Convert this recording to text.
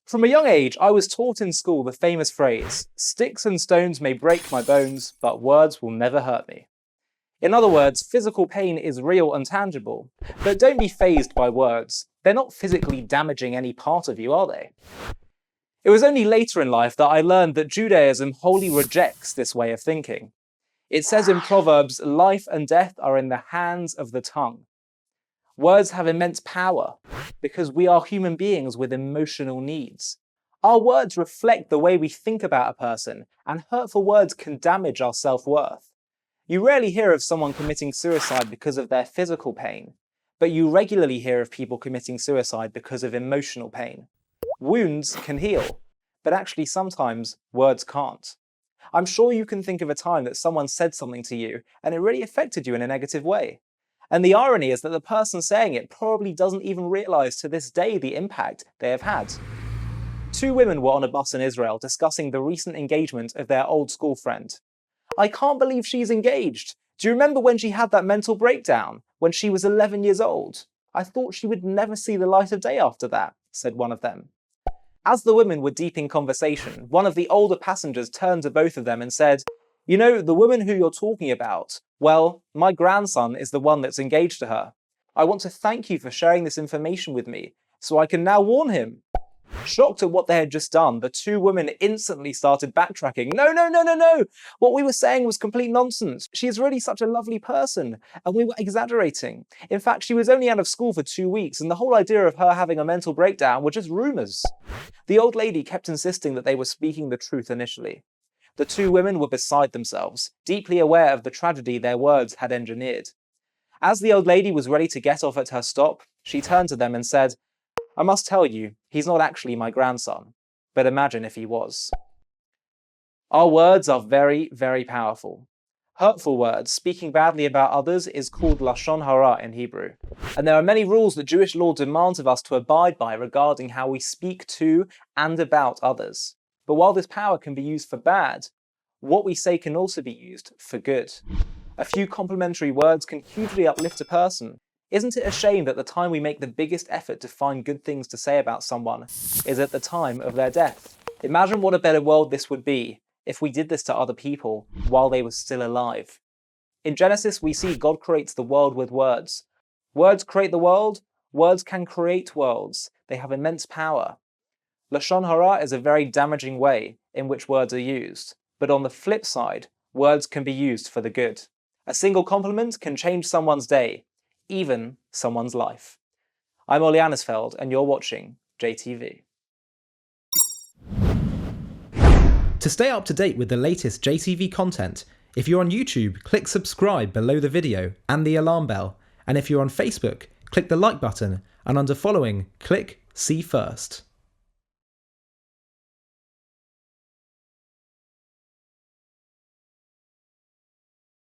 From a young age, I was taught in school the famous phrase, "Sticks and stones may break my bones, but words will never hurt me." In other words, physical pain is real and tangible, but don't be fazed by words. They're not physically damaging any part of you, are they? It was only later in life that I learned that Judaism wholly rejects this way of thinking. It says in Proverbs, "Life and death are in the hands of the tongue." Words have immense power because we are human beings with emotional needs. Our words reflect the way we think about a person, and hurtful words can damage our self-worth. You rarely hear of someone committing suicide because of their physical pain, but you regularly hear of people committing suicide because of emotional pain. Wounds can heal, but actually sometimes words can't. I'm sure you can think of a time that someone said something to you and it really affected you in a negative way. And the irony is that the person saying it probably doesn't even realize to this day the impact they have had. Two women were on a bus in Israel discussing the recent engagement of their old school friend. "I can't believe she's engaged. Do you remember when she had that mental breakdown, when she was 11 years old? I thought she would never see the light of day after that," said one of them. As the women were deep in conversation, one of the older passengers turned to both of them and said, "You know, the woman who you're talking about, well, my grandson is the one that's engaged to her. I want to thank you for sharing this information with me, so I can now warn him." Shocked at what they had just done, the two women instantly started backtracking. No. What we were saying was complete nonsense. She is really such a lovely person, and we were exaggerating. In fact, she was only out of school for 2 weeks, and the whole idea of her having a mental breakdown were just rumours. The old lady kept insisting that they were speaking the truth initially. The two women were beside themselves, deeply aware of the tragedy their words had engineered. As the old lady was ready to get off at her stop, she turned to them and said, "I must tell you, he's not actually my grandson, but imagine if he was." Our words are very, very powerful. Hurtful words, speaking badly about others, is called Lashon Hara in Hebrew. And there are many rules that Jewish law demands of us to abide by regarding how we speak to and about others. But while this power can be used for bad, what we say can also be used for good. A few complimentary words can hugely uplift a person. Isn't it a shame that the time we make the biggest effort to find good things to say about someone is at the time of their death? Imagine what a better world this would be if we did this to other people while they were still alive. In Genesis, we see God creates the world with words. Words create the world. Words can create worlds. They have immense power. Lashon Hara is a very damaging way in which words are used. But on the flip side, words can be used for the good. A single compliment can change someone's day, even someone's life. I'm Ollie, and you're watching JTV. To stay up to date with the latest JTV content, if you're on YouTube, click subscribe below the video and the alarm bell. And if you're on Facebook, click the like button, and under following, click see first.